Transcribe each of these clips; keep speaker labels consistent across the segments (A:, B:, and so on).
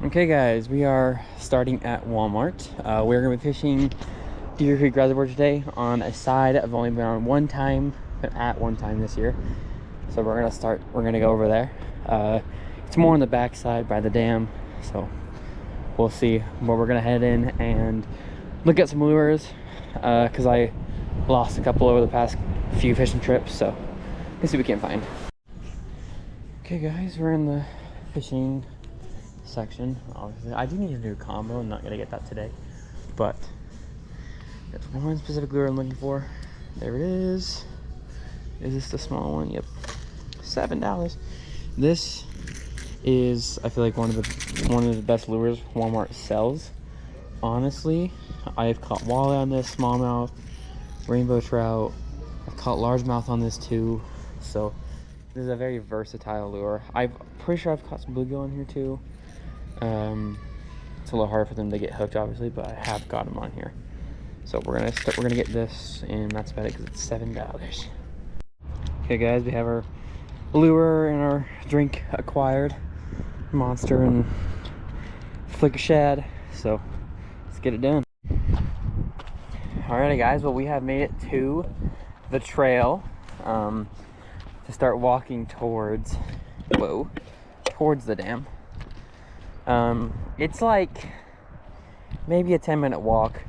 A: Okay guys, we are starting at Walmart. We're going to be fishing Deer Creek Reservoir today on a side I've only been on one time, at one time this year. So we're going to go over there. It's more on the back side by the dam, so we'll see. But we're going to head in and look at some lures, because I lost a couple over the past few fishing trips, so let's see what we can find. Okay guys, we're in the fishing section. Obviously I do need a new combo. I'm not gonna get that today, but there's one specific lure I'm looking for. There it is. Is this the small one? Yep, $7. This is, I feel like, one of the best lures Walmart sells. Honestly, I've caught walleye on this, smallmouth, rainbow trout. I've caught largemouth on this too, so this is a very versatile lure. I'm pretty sure I've caught some bluegill on here too. It's a little hard for them to get hooked, obviously, but I have got them on here. So we're gonna get this, and that's about it because it's $7. Okay guys, we have our lure and our drink acquired, monster and flick of shad. So let's get it done. Alrighty guys, well, we have made it to the trail to start walking towards the dam. It's like maybe a 10-minute walk.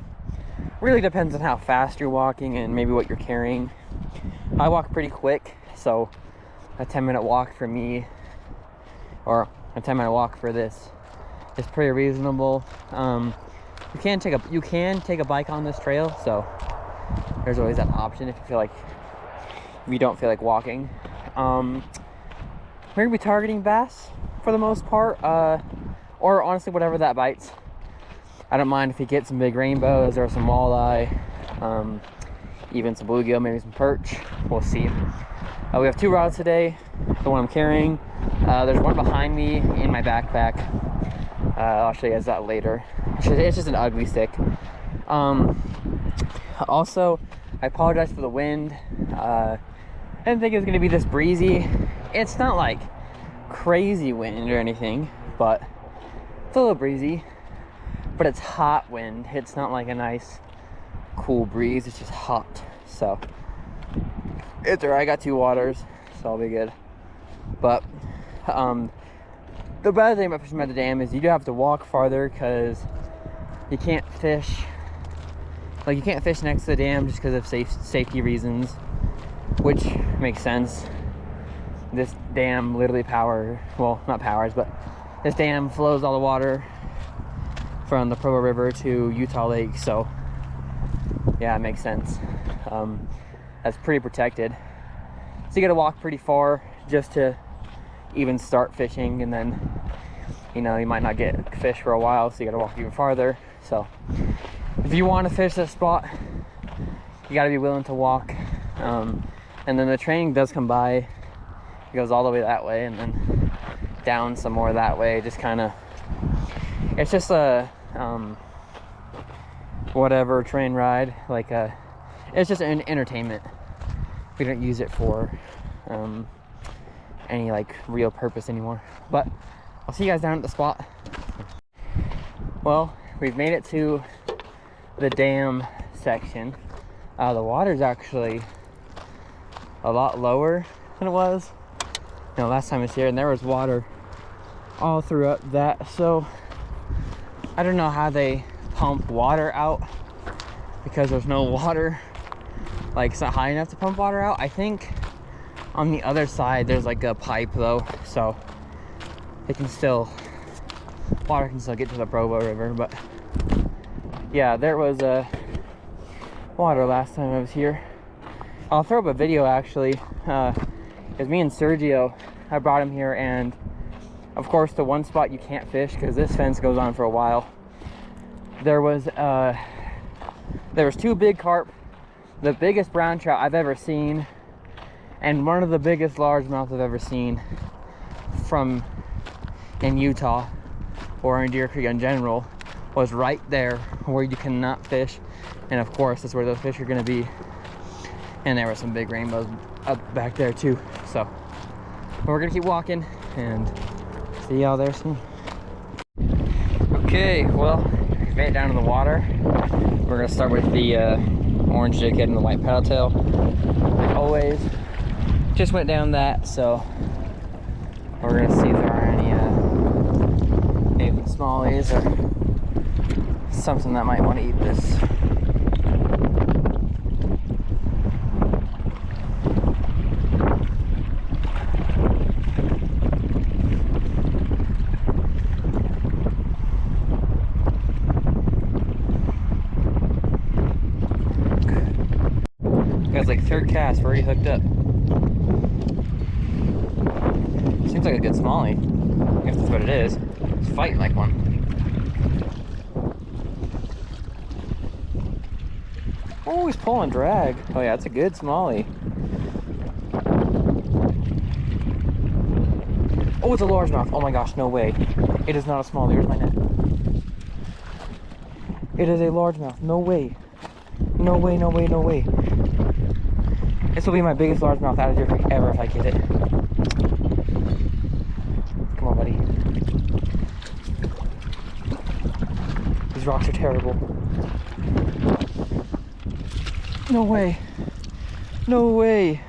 A: Really depends on how fast you're walking and maybe what you're carrying. I walk pretty quick, so a 10-minute walk for me, or a 10-minute walk for this, is pretty reasonable. You can take a bike on this trail, so there's always that option if you don't feel like walking. We're gonna be targeting bass for the most part, or honestly whatever that bites. I don't mind if you get some big rainbows or some walleye, even some bluegill, maybe some perch. We'll see. We have 2 rods today. The one I'm carrying, there's one behind me in my backpack. I'll show you guys that later. It's just an ugly stick. Also, I apologize for the wind. I didn't think it was gonna be this breezy. It's not like crazy wind or anything, but it's a little breezy. But it's hot wind. It's not like a nice cool breeze, it's just hot. So it's alright. I got 2 waters, so I'll be good. But the bad thing about fishing by the dam is you do have to walk farther, because you can't fish next to the dam just because of safety reasons, which makes sense. This dam literally this dam flows all the water from the Provo River to Utah Lake, so yeah, it makes sense. That's pretty protected, so you gotta walk pretty far just to even start fishing, and then you might not get fish for a while, so you gotta walk even farther. So if you want to fish this spot, you gotta be willing to walk. And then the train does come by. It goes all the way that way and then down some more that way. Just kind of, it's just a whatever train ride, it's just an entertainment. We don't use it for any real purpose anymore. But I'll see you guys down at the spot. Well, we've made it to the dam section. The water's actually a lot lower than it was last time I was here, and there was water all throughout that. So I don't know how they pump water out, because there's no water, it's not high enough to pump water out. I think on the other side there's a pipe though, so water can still get to the Provo River. But yeah, there was water last time I was here. I'll throw up a video actually. It's me and Sergio. I brought him here, and of course the one spot you can't fish because this fence goes on for a while. There was 2 big carp, the biggest brown trout I've ever seen, and one of the biggest largemouth I've ever seen in Utah or in Deer Creek in general, was right there where you cannot fish. And of course that's where those fish are going to be. And there were some big rainbows up back there too. So we're gonna keep walking and see y'all there soon. Okay, well, we've made it down to the water. We're gonna start with the orange jig head and the white paddle tail. Like always, just went down that, so we're gonna see if there are any maybe smallies or something that might want to eat this. Guys, like third cast, we're already hooked up. Seems like a good smallie, if that's what it is. It's fighting like one. Oh, he's pulling drag. Oh yeah, it's a good smallie. Oh, it's a largemouth. Oh my gosh, no way. It is not a smallie. Where's my net? It is a largemouth. No way. No way, no way, no way. This will be my biggest largemouth out of Deer Creek ever if I get it. Come on, buddy. These rocks are terrible. No way. No way.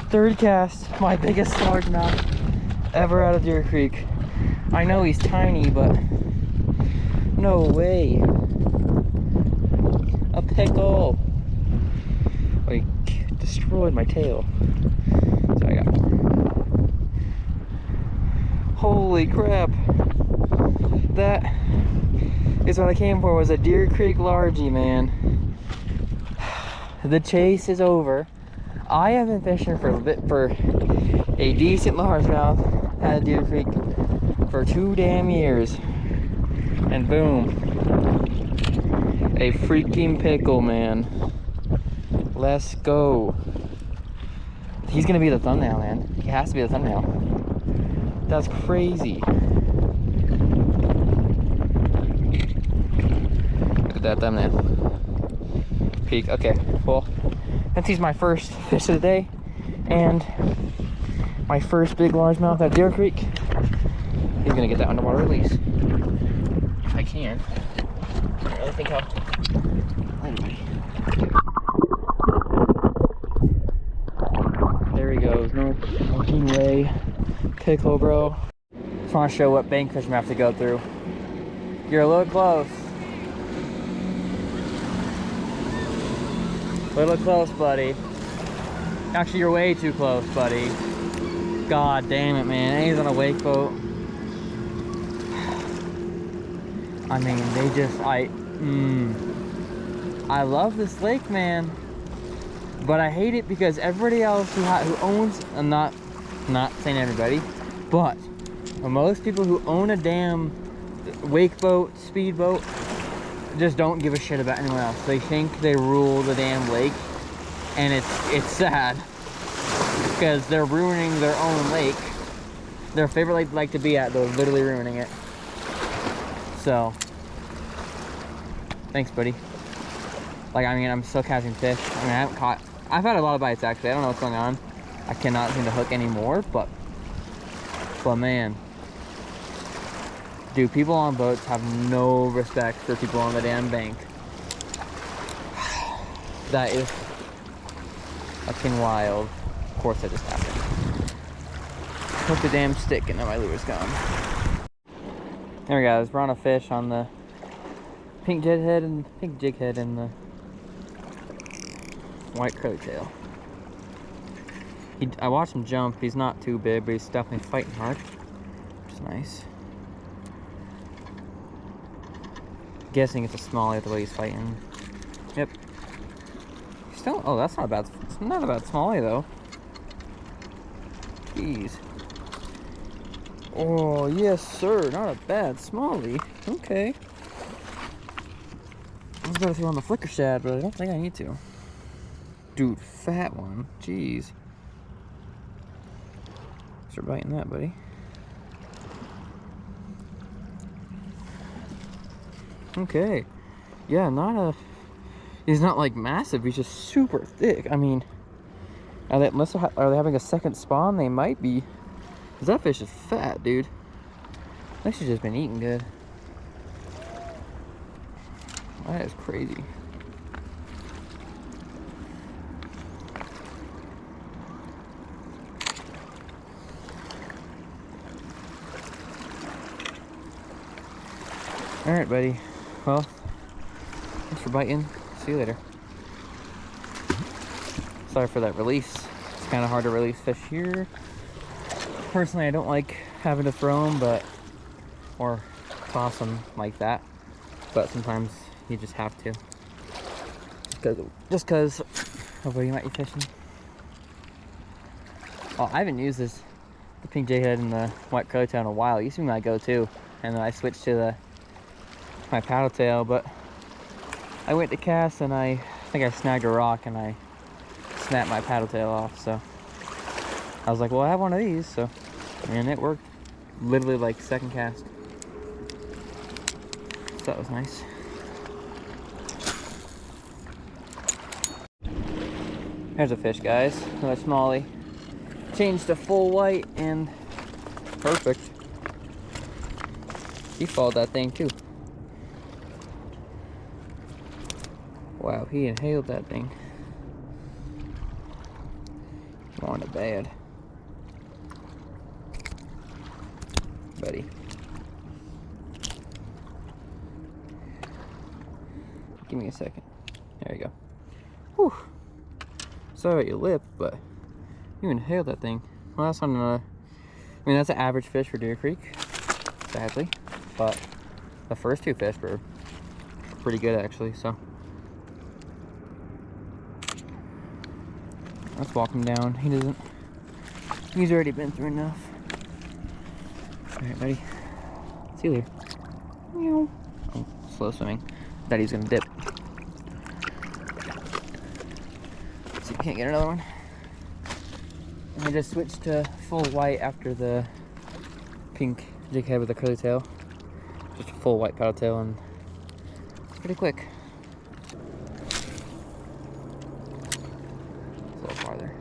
A: Third cast, my biggest largemouth ever out of Deer Creek. I know he's tiny, but no way. A pickle. Oh, he destroyed my tail. So I got more. Holy crap. That is what I came for, was a Deer Creek largie, man. The chase is over. I have been fishing for a decent largemouth out of Deer Creek for 2 damn years. And boom. A freaking pickle, man. Let's go. He's gonna be the thumbnail, man. He has to be the thumbnail. That's crazy. Look at that thumbnail. Peak. Okay, well, since he's my first fish of the day and my first big largemouth at Deer Creek, he's gonna get that underwater release. If I can. I really think how. There he goes. No fucking way. Pickle, bro. Just want to show what bank fish I'm gonna have to go through. You're a little close. Little close, buddy. Actually, you're way too close, buddy. God damn it, man. And he's on a wake boat. I mean, they just, I love this lake, man. But I hate it because everybody else who owns, I'm not saying everybody, but most people who own a damn wake boat, speed boat, just don't give a shit about anyone else. They think they rule the damn lake, and it's sad because they're ruining their own lake. Their favorite lake they like to be at, they're literally ruining it. So, thanks, buddy. Like, I mean, I'm still catching fish. I mean, I've had a lot of bites, actually. I don't know what's going on. I cannot seem to hook anymore, but man. Dude, people on boats have no respect for people on the damn bank. That is fucking wild. Of course that just happened. Hook the damn stick and then my lure's gone. There we go, we're on a fish on the pink jig head and the white crowtail. I watched him jump. He's not too big, but he's definitely fighting hard, which is nice. Guessing it's a smallie the way he's fighting. Yep. Still, oh, that's not a bad. It's not a bad smallie though. Jeez. Oh yes, sir. Not a bad smallie. Okay. I was gonna throw on the flicker shad, but I don't think I need to. Dude, fat one. Jeez. Start biting that, buddy. Okay. Yeah, he's not like massive, he's just super thick. I mean, are they having a second spawn? They might be. Cause that fish is fat, dude. That shit's just been eating good. That is crazy. All right, buddy. Well, thanks for biting. See you later. Sorry for that release. It's kind of hard to release fish here. Personally, I don't like having to throw them, or toss them like that. But sometimes you just have to. Just because of where you might be fishing. Well, I haven't used the pink jighead and the white curly tail in a while. It used to be my go-to, and then I switched to my paddle tail, but I went to cast and I think I snagged a rock and I snapped my paddle tail off. So I was like, well, I have one of these, so, and it worked literally like second cast. So that was nice. There's a fish, guys. Another smallie. Changed to full white and perfect. He followed that thing too. Wow, he inhaled that thing. Wanted bad. Buddy. Give me a second. There you go. Whew. Sorry about your lip, but you inhaled that thing. Well, that's on I mean, that's an average fish for Deer Creek, sadly. But the first two fish were pretty good, actually, so. Let's walk him down. He's already been through enough. Alright, buddy. See you later. Meow. Oh, slow swimming. Bet he's gonna dip. See if we can't get another one. And I just switched to full white after the pink jighead with the curly tail. Just a full white paddle tail, and it's pretty quick. A little farther.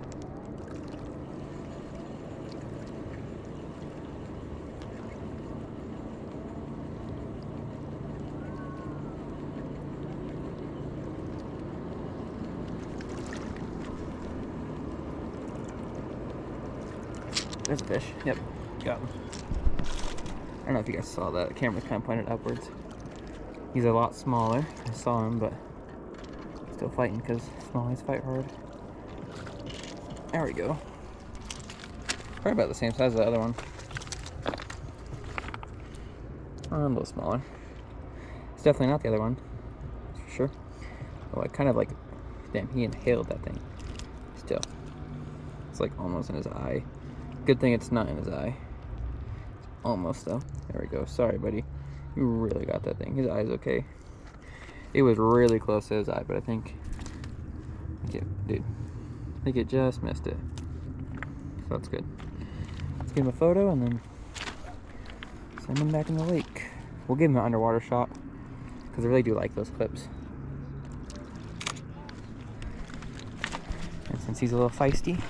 A: There's a fish. Yep, got him. I don't know if you guys saw that. The camera's kind of pointed upwards. He's a lot smaller. I saw him, but still fighting because smallies fight hard. There we go. Probably about the same size as the other one. A little smaller. It's definitely not the other one, that's for sure. Oh, I kind of like, damn, he inhaled that thing. Still, it's like almost in his eye. Good thing it's not in his eye. Almost though. There we go. Sorry, buddy. You really got that thing. His eye's okay. It was really close to his eye, but I think it just missed it. So that's good. Let's give him a photo and then send him back in the lake. We'll give him an underwater shot because I really do like those clips. And since he's a little feisty,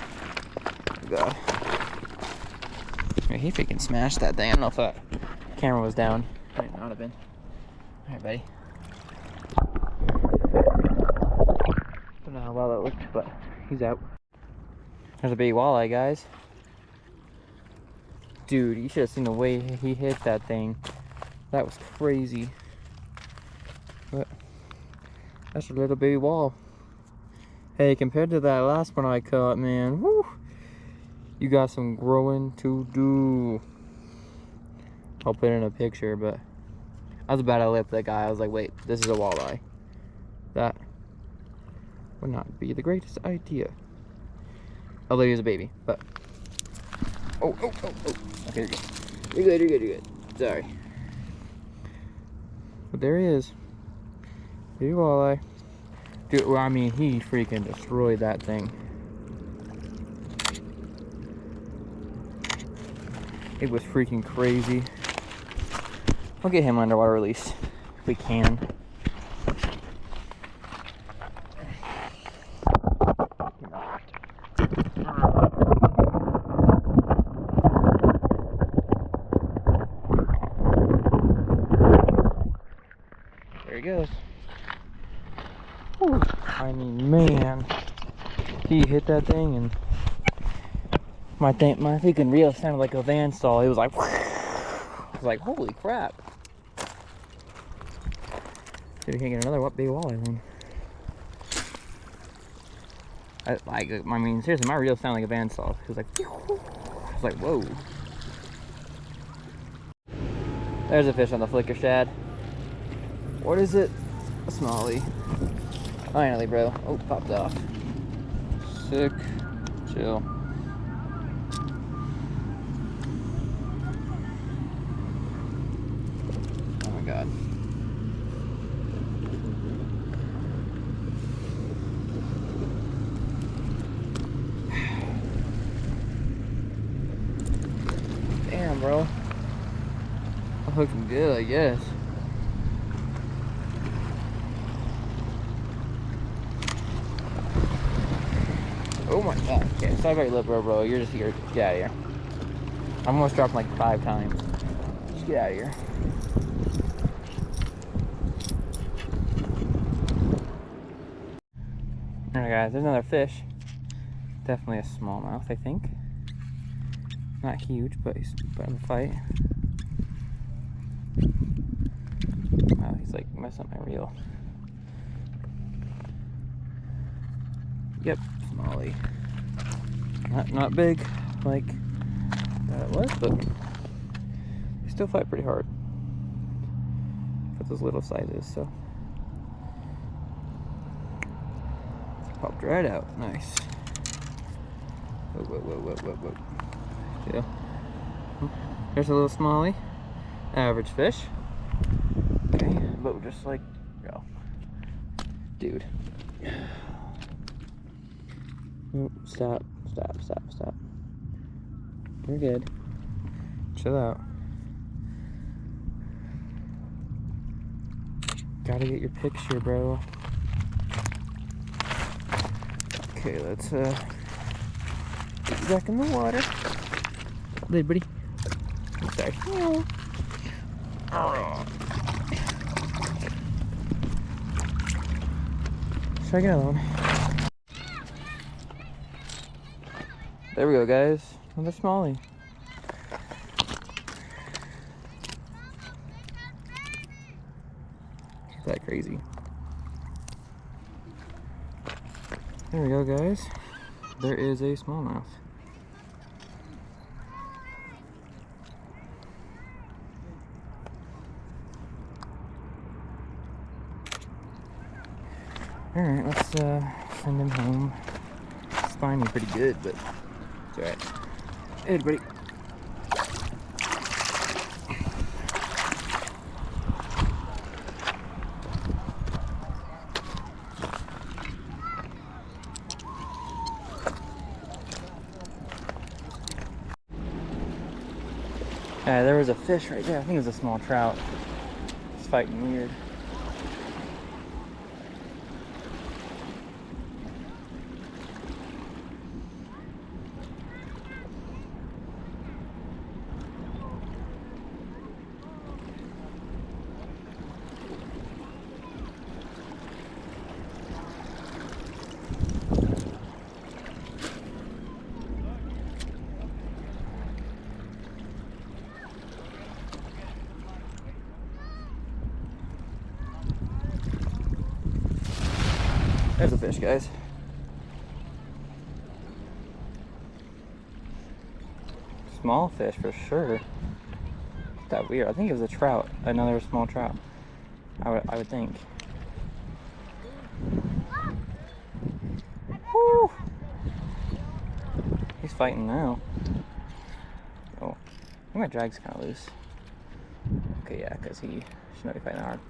A: oh God. He freaking smashed that thing. I don't know if that camera was down. Might not have been. Alright, buddy. Don't know how well that looked, but he's out. There's a big walleye, guys. Dude, you should have seen the way he hit that thing. That was crazy. But that's a little baby wall. Hey, compared to that last one I caught, man, woo! You got some growing to do. I'll put in a picture, but I was about to lip that guy. I was like, wait, this is a walleye. That would not be the greatest idea. Although he was a baby, but. Oh. Okay, you're good. You're good. Sorry. But there he is. Baby walleye. Dude, well, I mean, he freaking destroyed that thing. It was freaking crazy. We'll get him underwater release if we can. There he goes. Whew. I mean, man, he hit that thing, and my freaking reel sounded like a van stall. It was like, I was like, holy crap! See if we can get another big walleye then. I mean, seriously, my reel sounded like a van stall. It was like, I was like, whoa. There's a fish on the flicker shad. What is it? A smallie. Finally, bro. Oh, popped off. Sick. Chill. Oh my god. Damn, bro. I'm hooking good, I guess. Oh my god. Okay, sorry about your lip, bro. You're just here. Get out of here. I'm almost dropping like 5 times. Just get out of here. Alright guys, there's another fish. Definitely a smallmouth, I think. Not huge, but he's putting a fight. Wow, he's like messing up my reel. Yep, smallie. Not big like that was, but they still fight pretty hard for those little sizes. So popped right out. Nice. Whoa. Yeah. There's a little smallie. Average fish. Okay, boat just like go. Dude. Oh, stop. You're good. Chill out. Gotta get your picture, bro. Okay, let's get you back in the water. Hey, buddy. I'm sorry. Try again, another one. There we go, guys. Another smallie. Is that crazy? There we go, guys. There is a smallmouth. Alright, let's send him home. Spiny pretty good, but it's alright. Hey, buddy. There was a fish right there. I think it was a small trout. It's fighting weird. There's a fish, guys. Small fish for sure. That weird. I think it was a trout. Another small trout. I would think. Woo! He's fighting now. Oh, I think my drag's kind of loose. Okay, yeah, because he should not be fighting hard.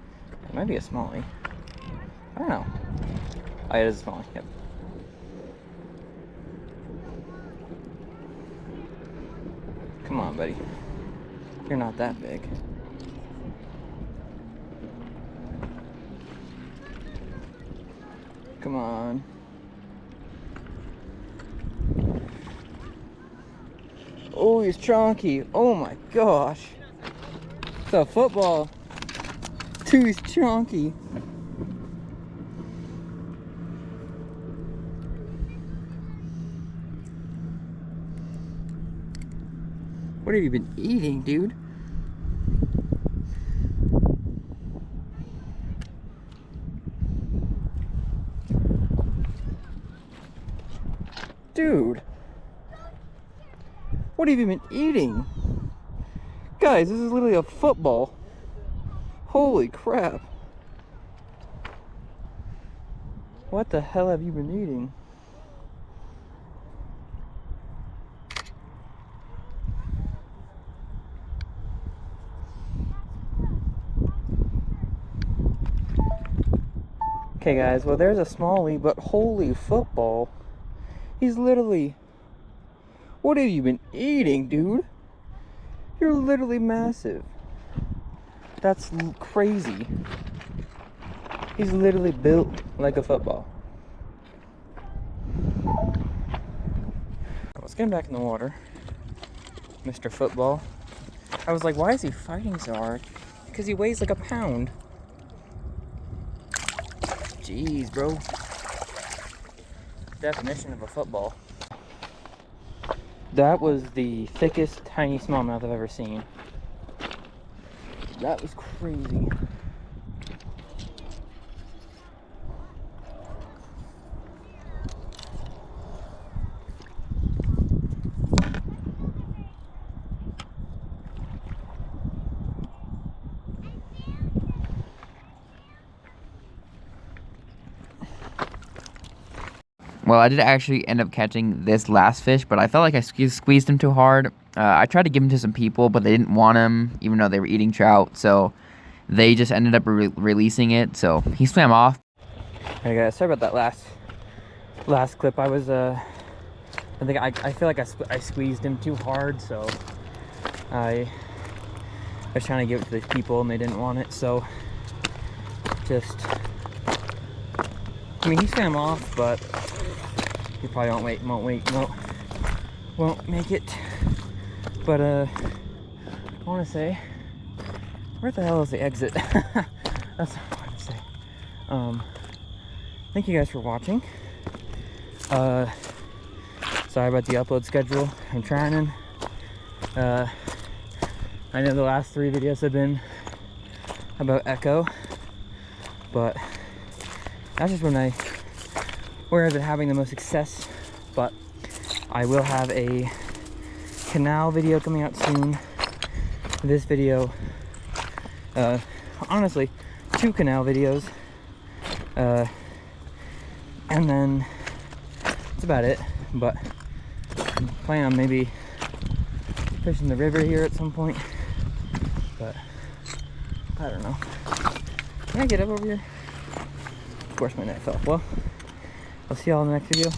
A: It might be a smallie. I don't know. Oh, it is a smallie. Yep. Come on, buddy. You're not that big. Come on. Oh, he's chunky. Oh my gosh. It's a football. Dude, he's chunky. What have you been eating, dude? Dude, what have you been eating? Guys, this is literally a football. Holy crap. What the hell have you been eating? Okay guys, well there's a smallie, but holy football. He's literally... What have you been eating, dude? You're literally massive. That's crazy. He's literally built like a football. Let's get him back in the water. Mr. Football. I was like, why is he fighting so hard? Because he weighs like a pound. Jeez, bro. Definition of a football. That was the thickest tiny smallmouth I've ever seen. That was crazy.
B: Well, I did actually end up catching this last fish, but I felt like I squeezed him too hard. I tried to give him to some people, but they didn't want him, even though they were eating trout. So they just ended up releasing it. So he swam off.
A: Hey guys, sorry about that last clip. I was I feel like I squeezed him too hard, so I was trying to give it to the people and they didn't want it. So just, I mean, he swam off, but he probably won't make it. But I want to say, where the hell is the exit? That's what I want to say. Thank you guys for watching. Sorry about the upload schedule. I'm trying. I know the last 3 videos have been about echo, but that's just where I've been having the most success. But I will have a canal video coming out soon. This video, honestly, 2 canal videos, and then that's about it. But I'm planning on maybe fishing the river here at some point, but I don't know. Can I get up over here? Of course my net fell. Well, I'll see y'all in the next video.